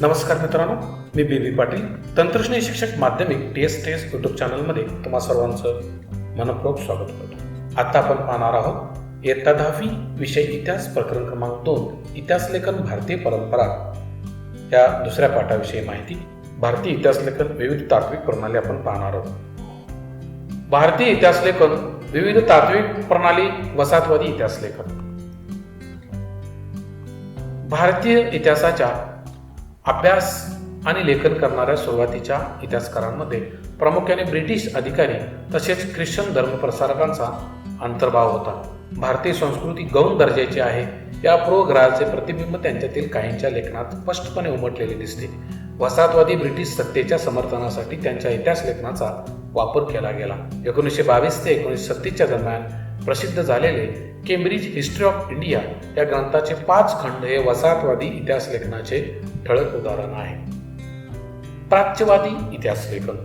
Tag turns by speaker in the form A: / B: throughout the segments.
A: नमस्कार मित्रांनो, मी बी पाटील, तंत्रज्ञ शिक्षक माध्यमिक TS यूट्यूब चॅनलमध्ये तुम्हा सर्वांचं मनपूर्वक स्वागत करतो. आता आपण पाहणार आहोत इयत्ता 10वी विषय इतिहास प्रकरण क्रमांक 2 इतिहास लेखन भारतीय परंपरा या दुसऱ्या पाठाविषयी माहिती. भारतीय इतिहास लेखन विविध तात्विक प्रणाली आपण पाहणार आहोत. भारतीय इतिहास लेखन विविध तात्विक प्रणाली वसाहतवादी इतिहास लेखन. भारतीय इतिहासाच्या अभ्यास आणि लेखन करणाऱ्या सुरुवातीच्या इतिहासकारांमध्ये प्रामुख्याने ब्रिटिश अधिकारी तसेच ख्रिश्चन धर्मप्रसारकांचा अंतर्भाव होता. भारतीय संस्कृती गौण दर्जाची आहे या पूर्वग्रहाचे प्रतिबिंब त्यांच्यातील काहींच्या लेखनात स्पष्टपणे उमटलेले दिसते. वसाहतवादी ब्रिटिश सत्तेच्या समर्थनासाठी त्यांच्या इतिहास लेखनाचा वापर केला गेला. 1922 ते 1936 दरम्यान प्रसिद्ध झालेले केम्ब्रिज हिस्ट्री ऑफ इंडिया या ग्रंथाचे 5 खंड हे वसाहतवादी इतिहास लेखनाचे ठळक उदाहरण आहे. प्राच्यवादी इतिहास लेखन.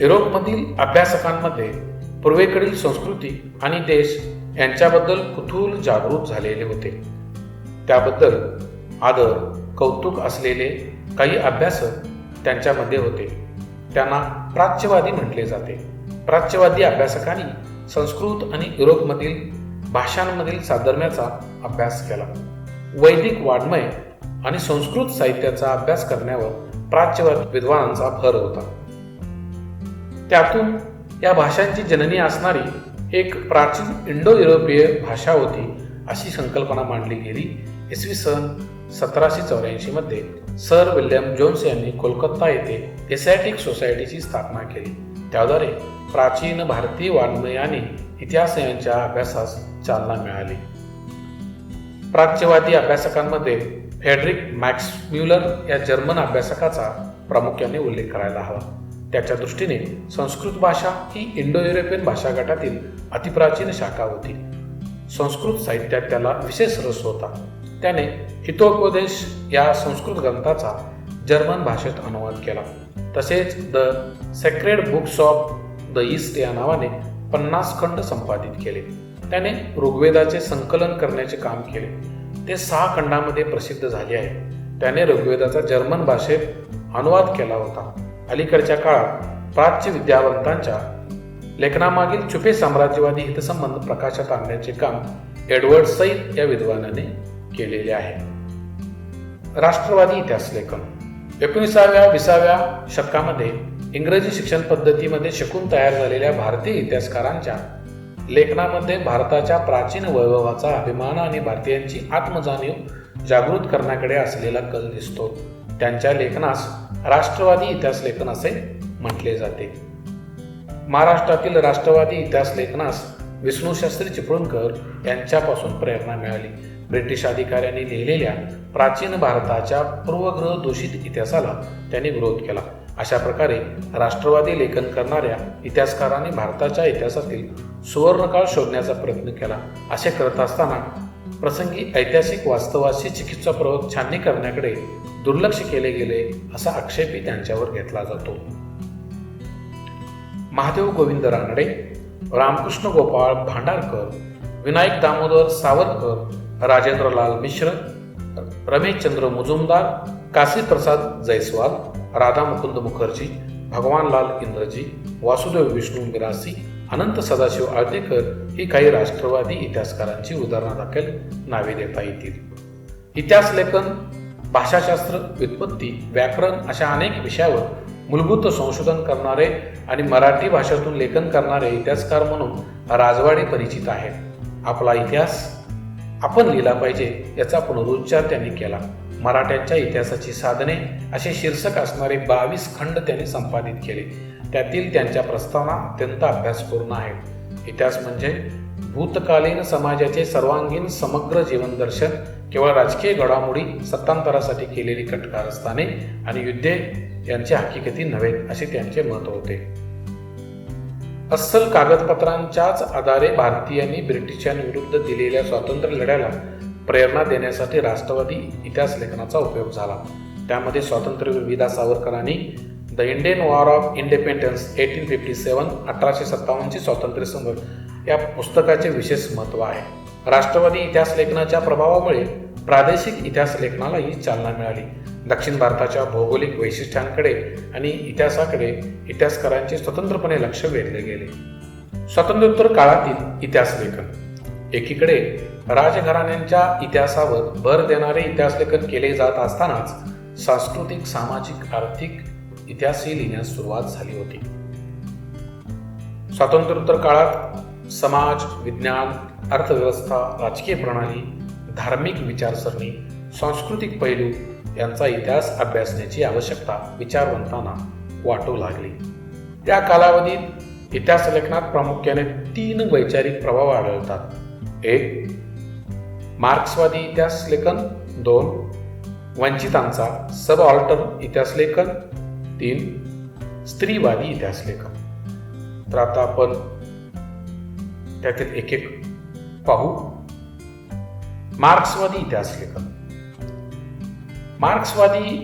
A: युरोपमधील अभ्यासकांमध्ये पूर्वेकडील संस्कृती आणि देश यांच्याबद्दल कुतूहल जागृत झालेले होते. त्याबद्दल आदर कौतुक असलेले काही अभ्यासक त्यांच्यामध्ये होते. त्यांना प्राच्यवादी म्हटले जाते. प्राच्यवादी अभ्यासकांनी संस्कृत आणि युरोपमधील भाषांमधील साधर्म्याचा अभ्यास केला. वैदिक वाङ्मय आणि संस्कृत साहित्याचा अभ्यास करण्यावर प्राच्यवादी विद्वानांचा भर होता. त्यातून या भाषांची जननी असणारी एक प्राचीन इंडो युरोपीय भाषा होती अशी संकल्पना मांडली गेली. इसवी सन 1784 मध्ये सर विल्यम जोन्स यांनी कोलकाता येथे एशियाटिक सोसायटीची स्थापना केली. त्याद्वारे प्राचीन भारतीय वाङ्मय आणि इतिहास यांच्या अभ्यासास चालना मिळाली. प्राच्यवादी अभ्यासकांमध्ये फ्रेडरिक मॅक्स म्युलर या जर्मन अभ्यासकाचा प्रामुख्याने उल्लेख करायला हवा. त्याच्या दृष्टीने संस्कृत भाषा ही इंडो युरोपियन भाषा गटातील अतिप्राचीन शाखा होती. संस्कृत साहित्यात त्याला विशेष रस होता. त्याने हितोपदेश या संस्कृत ग्रंथाचा जर्मन भाषेत अनुवाद केला. तसेच the sacred books of the east या नावाने 50 खंड संपादित केले. त्याने ऋग्वेदाचे संकलन करण्याचे काम केले. ते 6 खंडामध्ये प्रसिद्ध झाले आहे. त्याने ऋग्वेदाचा जर्मन भाषेत अनुवाद केला होता. अलीकडच्या काळात प्राच्य विद्यावंतांच्या लेखनामागील छुपे साम्राज्यवादी हितसंबंध प्रकाशात आणण्याचे काम एडवर्ड सईद या विद्वानाने केलेले आहे. राष्ट्रवादी इतिहास लेखन. 19व्या-20व्या शतकामध्ये इंग्रजी शिक्षण पद्धतीमध्ये शिकून तयार झालेल्या भारतीय इतिहासकारांच्या लेखनामध्ये भारताच्या प्राचीन वैभवाचा अभिमान आणि भारतीयांची आत्मजाणीव जागृत करण्याकडे असलेला कल दिसतो. त्यांच्या लेखनास राष्ट्रवादी इतिहास लेखन असे म्हटले जाते. महाराष्ट्रातील राष्ट्रवादी इतिहास लेखनास विष्णुशास्त्री चिपळूणकर यांच्यापासून प्रेरणा मिळाली. ब्रिटिश अधिकाऱ्यांनी लिहिलेल्या प्राचीन भारताच्या पूर्वग्रह दूषित इतिहासाला त्यांनी विरोध केला. अशा प्रकारे राष्ट्रवादी लेखन करणाऱ्या इतिहासकारांनी भारताच्या इतिहासातील सुवर्णकाळ शोधण्याचा प्रयत्न केला. असे करत असताना प्रसंगी ऐतिहासिक वास्तवाशी चिकित्सापूर्वक छाननी करण्याकडे दुर्लक्ष केले गेले असा आक्षेपही त्यांच्यावर घेतला जातो. महादेव गोविंद रानडे, रामकृष्ण गोपाळ भांडारकर, विनायक दामोदर सावरकर, राजेंद्रलाल मिश्र, रमेशचंद्र मुजुमदार, काशीप्रसाद जयस्वाल, राधा मुकुंद मुखर्जी, भगवानलाल इंद्रजी, वासुदेव विष्णू मिरासी, अनंत सदाशिव आळतेकर ही काही राष्ट्रवादी इतिहासकारांची उदाहरणादाखल नावे देता येतील. इतिहास लेखन, भाषाशास्त्र, व्युत्पत्ती, व्याकरण अशा अनेक विषयावर मूलभूत संशोधन करणारे आणि मराठी भाषेतून लेखन करणारे इतिहासकार म्हणून राजवाडे परिचित आहेत. आपला इतिहास आपण लिहिला पाहिजे याचा पुनरुच्चार त्यांनी केला. मराठ्यांच्या इतिहासाची साधने असे शीर्षक असणारे 22 खंड त्यांनी संपादित केले. त्यातील त्यांच्या प्रस्तावना अत्यंत अभ्यासपूर्ण आहेत. इतिहास म्हणजे भूतकालीन समाजाचे सर्वांगीण समग्र जीवन दर्शन, केवळ राजकीय घडामोडी, सत्तांतरासाठी केलेली कटकारस्थाने आणि युद्धे यांची हकीकती नव्हे असे त्यांचे मत होते. अस्सल कागदपत्रांच्याच आधारे भारतीयांनी ब्रिटिशांविरुद्ध दिलेल्या स्वातंत्र्य लढ्याला प्रेरणा देण्यासाठी राष्ट्रवादी इतिहास लेखनाचा उपयोग झाला. त्यामध्ये स्वातंत्र्यवीर वि. दा. सावरकरांनी the Indian war of independence 1857 1857 ची स्वातंत्र्य संघर्ष या पुस्तकाचे विशेष महत्त्व आहे. राष्ट्रवादी इतिहास लेखनाच्या प्रभावामुळे प्रादेशिक इतिहास लेखनालाही चालना मिळाली. दक्षिण भारताच्या भौगोलिक वैशिष्ट्यांकडे आणि इतिहासाकडे इतिहासकारांचे स्वतंत्रपणे लक्ष वेधले गेले. स्वातंत्र्योत्तर काळातील इतिहास लेखन. एकीकडे राजघराण्यांच्या इतिहासावर भर देणारे इतिहास लेखन केले जात असतानाच सांस्कृतिक, सामाजिक, आर्थिक इतिहासही लिहिण्यास सुरुवात झाली होती. स्वातंत्र्योत्तर काळात समाज, विज्ञान, अर्थव्यवस्था, राजकीय प्रणाली, धार्मिक विचारसरणी, सांस्कृतिक पैलू यांचा इतिहास अभ्यासण्याची आवश्यकता विचारवंतांना वाटू लागली. त्या कालावधीत इतिहास लेखनात प्रामुख्याने 3 वैचारिक प्रभाव आढळतात. 1. मार्क्सवादी इतिहास लेखन. 2. वंचितांचा सबऑल्टर इतिहास लेखन. 3. स्त्रीवादी इतिहास लेखन. तर आता आपण त्यातील एक एक पाहू. मार्क्सवादी इतिहास लेखन. मार्क्सवादी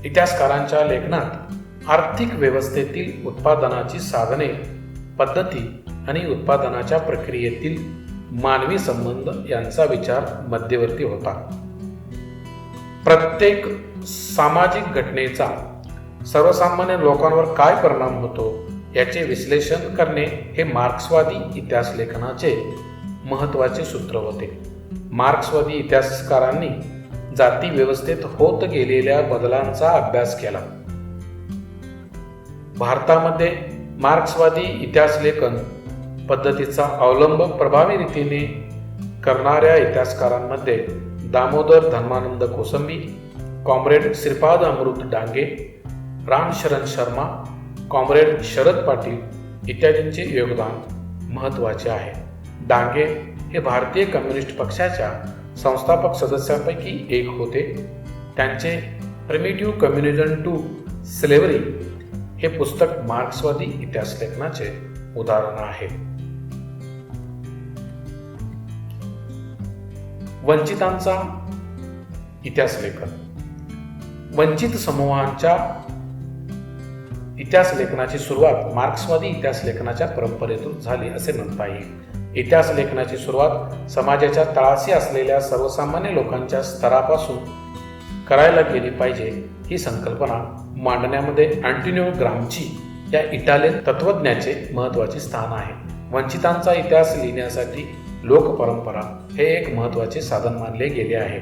A: इतिहासकारांच्या लेखनात आर्थिक व्यवस्थेतील उत्पादनाची साधने, पद्धती आणि उत्पादनाच्या प्रक्रियेतील मानवी संबंध यांचा विचार मध्यवर्ती होता. प्रत्येक सामाजिक घटनेचा सर्वसामान्य लोकांवर काय परिणाम होतो याचे विश्लेषण करणे हे मार्क्सवादी इतिहास लेखनाचे महत्त्वाचे सूत्र होते. मार्क्सवादी इतिहासकारांनी जाती व्यवस्थेत होत गेलेल्या बदलांचा अभ्यास केला. भारतामध्ये मार्क्सवादी इतिहास लेखन पद्धतीचा अवलंब प्रभावी रीतीने करणाऱ्या इतिहासकारांमध्ये दामोदर धर्मानंद कोसंबी, कॉम्रेड श्रीपाद अमृत डांगे, रामशरण शर्मा, कॉम्रेड शरद पाटील इत्यादींचे योगदान महत्त्वाचे आहे. डांगे हे भारतीय कम्युनिस्ट पक्षाच्या संस्थापक सदस्यांपैकी एक होते. त्यांचे प्रिमिटिव्ह कम्युनिझम टू स्लेव्हरी हे पुस्तक मार्क्सवादी इतिहास लेखनाचे उदाहरण आहे. वंचितांचा इतिहास लेखन. वंचित समूहांच्या इतिहास लेखनाची सुरुवात मार्क्सवादी इतिहास लेखनाच्या परंपरेतून झाली असे म्हणता येईल. इतिहास लेखनाची सुरुवात समाजाच्या तळाशी असलेल्या सर्वसामान्य लोकांच्या स्तरापासून करायला गेली पाहिजे ही संकल्पना मांडण्यामध्ये अँटोनिओ ग्राम्ची या इटालियन तत्त्वज्ञाचे महत्त्वाचे स्थान आहे. वंचितांचा इतिहास लिहिण्यासाठी लोकपरंपरा हे एक महत्त्वाचे साधन मानले गेले आहे.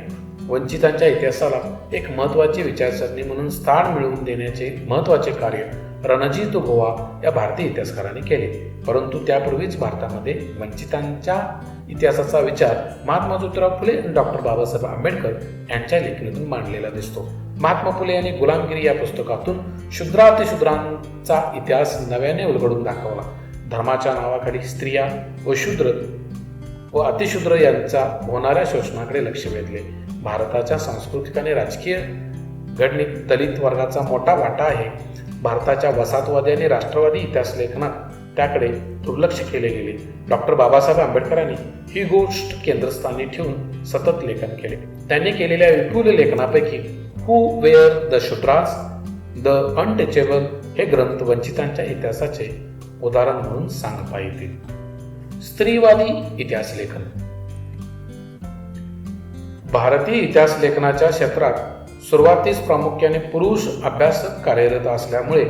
A: वंचितांच्या इतिहासाला एक महत्त्वाची विचारसरणी म्हणून स्थान मिळवून देण्याचे महत्त्वाचे कार्य रणजित बुवा या भारतीय इतिहासकारांनी केले. परंतु त्यापूर्वीच भारतामध्ये वंचितांच्या इतिहासाचा विचार महात्मा ज्योतिराव फुले आणि डॉक्टर बाबासाहेब आंबेडकर यांच्या लेखनातून मांडलेला दिसतो. महात्मा फुले यांनी गुलामगिरी या पुस्तकातून शूद्रातिशूद्रांचा इतिहास नव्याने उलगडून दाखवला. धर्माच्या नावाखाली स्त्रिया व शूद्र व अतिशूद्र यांचा होणाऱ्या शोषणाकडे लक्ष वेधले. भारताच्या सांस्कृतिक आणि राजकीय घडणीत दलित वर्गाचा मोठा वाटा आहे. भारताच्या वसाहतवादी आणि राष्ट्रवादी इतिहास लेखनात त्याकडे दुर्लक्ष केले गेले. डॉक्टर बाबासाहेब आंबेडकरांनी ही गोष्ट केंद्रस्थानी ठेवून सतत लेखन केले. त्यांनी केलेल्या विपुल लेखनापैकी who were the Shudras, the untouchable हे ग्रंथ वंचितांच्या इतिहासाचे उदाहरण म्हणून सांगता येतील. स्त्रीवादी इतिहास लेखन. भारतीय इतिहास लेखनाच्या क्षेत्रात सुरुवातीस प्रामुख्याने पुरुष अभ्यासक कार्यरत असल्यामुळे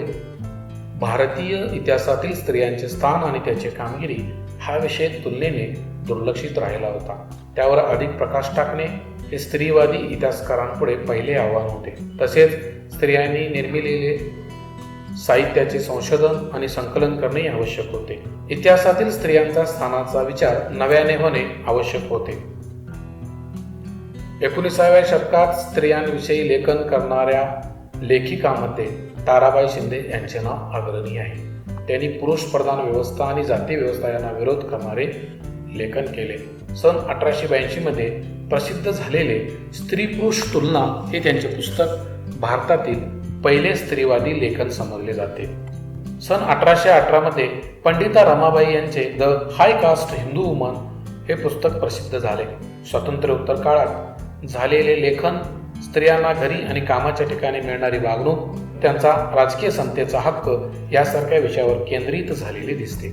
A: भारतीय इतिहासातील स्त्रियांचे स्थान आणि त्याची कामगिरी हा विषय तुलनेने दुर्लक्षित राहिला होता. त्यावर अधिक प्रकाश टाकणे हे स्त्रीवादी इतिहासकारांपुढे पहिले आव्हान होते. तसेच स्त्रियांनी निर्मिलेले साहित्याचे संशोधन आणि संकलन करणे आवश्यक होते. इतिहासातील स्त्रियांचा स्थानाचा विचार नव्याने होणे आवश्यक होते. 19व्या शतकात स्त्रियांविषयी लेखन करणाऱ्या लेखिकांमध्ये ताराबाई शिंदे यांचे नाव अग्रणी आहे. त्यांनी पुरुष प्रधान व्यवस्था आणि जाती व्यवस्था यांना विरोध करणारे लेखन केले. सन 1882 मध्ये प्रसिद्ध झालेले स्त्री पुरुष तुलना हे त्यांचे पुस्तक भारतातील पहिले स्त्रीवादी लेखन समजले जाते. सन 1818 मध्ये पंडिता रमाबाई यांचे the high caste Hindu woman हे पुस्तक प्रसिद्ध झाले. स्वातंत्र्योत्तर काळात झालेले लेखन स्त्रियांना घरी आणि कामाच्या ठिकाणी मिळणारी वागणूक, त्यांचा राजकीय समतेचा हक्क यासारख्या विषयावर केंद्रित झालेले दिसते.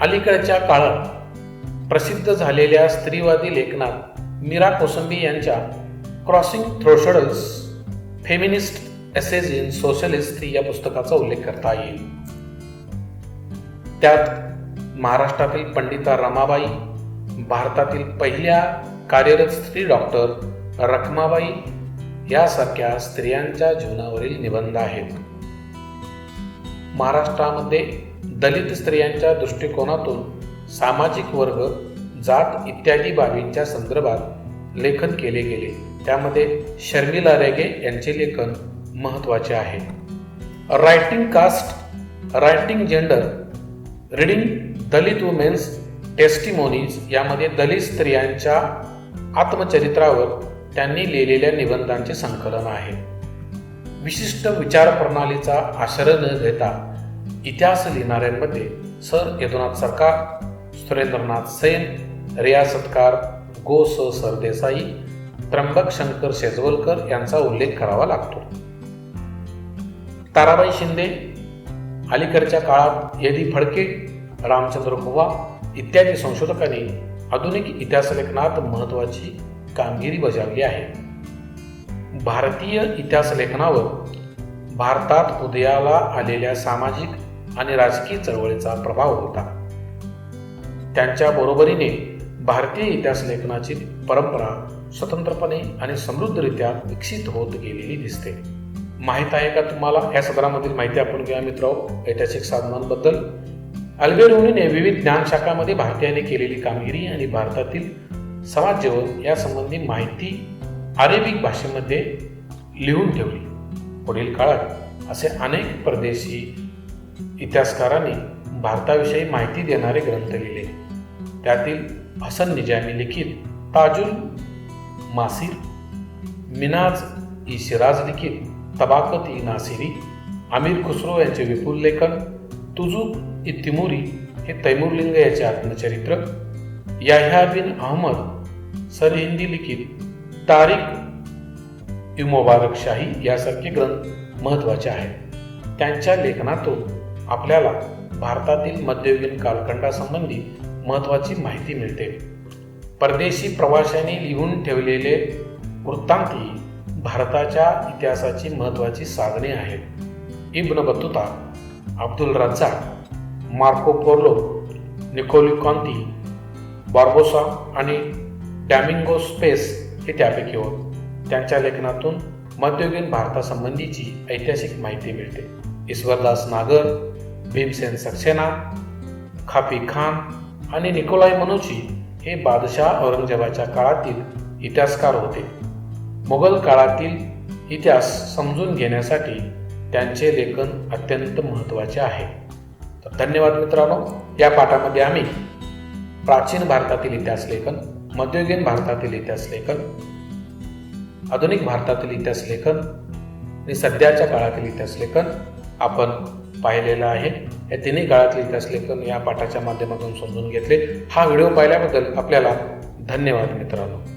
A: अलीकडच्या काळात प्रसिद्ध झालेल्या स्त्रीवादी लेखनात मीरा कोसंबी यांच्या crossing thresholds feminist ages in social history या पुस्तकाचा उल्लेख करता येईल. त्यात महाराष्ट्रातील पंडिता रमाबाई, भारतातील पहिल्या कार्यरत स्त्री डॉक्टर रखमाबाई यासारख्या स्त्रियांच्या जीवनावरील निबंध आहेत. महाराष्ट्रामध्ये दलित स्त्रियांच्या दृष्टिकोनातून सामाजिक वर्ग, जात इत्यादी बाबींच्या संदर्भात लेखन केले गेले. त्यामध्ये शर्मिला रेगे यांचे लेखन महत्त्वाचे आहे. Writing caste, writing gender, reading Dalit women's testimonies यामध्ये दलित स्त्रियांच्या आत्मचरित्रावर त्यांनी लिहिलेल्या निबंधांचे संकलन आहे. विशिष्ट विचारप्रणालीचा आश्रय न घेता इतिहास लिहिणाऱ्यांमध्ये सर यदुनाथ सरकार, सुरेंद्रनाथ सेन, रियासतकार गो. स. सरदेसाई, त्र्यंबक शंकर शेजवलकर यांचा उल्लेख करावा लागतो. ताराबाई शिंदे, अलीकडच्या काळात यदी फडके, रामचंद्र गुहा इत्यादी संशोधकांनी आधुनिक इतिहास लेखनात महत्त्वाची कामगिरी बजावली आहे. भारतीय इतिहास लेखनावर भारतात उदयाला आलेल्या सामाजिक आणि राजकीय चळवळीचा प्रभाव होता. त्यांच्या बरोबरीने भारतीय इतिहास लेखनाची परंपरा स्वतंत्रपणे आणि समृद्धरित्या विकसित होत गेलेली दिसते. माहीत आहे का तुम्हाला या सदरामधील माहिती आपण घेऊया मित्रांनो. ऐतिहासिक साधनांबद्दल अल्बेरोनीने विविध ज्ञानशाखांमध्ये भारतीयाने केलेली कामगिरी आणि भारतातील समाज जीवन यासंबंधी माहिती अरेबिक भाषेमध्ये लिहून ठेवली. पुढील काळात असे अनेक परदेशी इतिहासकारांनी भारताविषयी माहिती देणारे ग्रंथ लिहिले. त्यातील हसन निजामी लिखित ताजुल मासिर, मिनाज ई शिराज लिखित तबाकत ई नासिरी, अमीर खुसरो यांचे विपुल लेखन तुजुक ई तिमुरी हे तैमूरलिंग याचे आत्मचरित्र, याह्या बिन अहमद सरहिंदी लिखित तारिक ई मुबारक शाही यासारखे ग्रंथ महत्त्वाचे आहेत. त्यांच्या लेखनातून आपल्याला भारतातील मध्ययुगीन कालखंडासंबंधी महत्त्वाची माहिती मिळते. परदेशी प्रवाशांनी लिहून ठेवलेले वृत्तांतही भारताच्या इतिहासाची महत्त्वाची साधने आहेत. इब्न Battuta, Abdul Razzaq, Marco पोर्लो, निकोली कॉन्ती, Barbosa आणि डॅमिंगो स्पेस हे त्यापैकी होत. त्यांच्या लेखनातून मध्ययुगीन भारतासंबंधीची ऐतिहासिक माहिती मिळते. ईश्वरदास नागर, भीमसेन सक्सेना, खाफी खान आणि निकोलाई मनुची हे बादशाह औरंगजेबाच्या काळातील इतिहासकार होते. मोगल काळातील इतिहास समजून घेण्यासाठी त्यांचे लेखन अत्यंत महत्त्वाचे आहे. तर धन्यवाद मित्रांनो. या पाठामध्ये आम्ही प्राचीन भारतातील इतिहास लेखन, मध्ययुगीन भारतातील इतिहास लेखन, आधुनिक भारतातील इतिहास लेखन आणि सध्याच्या काळातील इतिहास लेखन आपण पाहिलेलं आहे. या तिन्ही काळातील इतिहास लेखन या पाठाच्या माध्यमातून समजून घेतले. हा व्हिडिओ पाहिल्याबद्दल आपल्याला धन्यवाद मित्रांनो.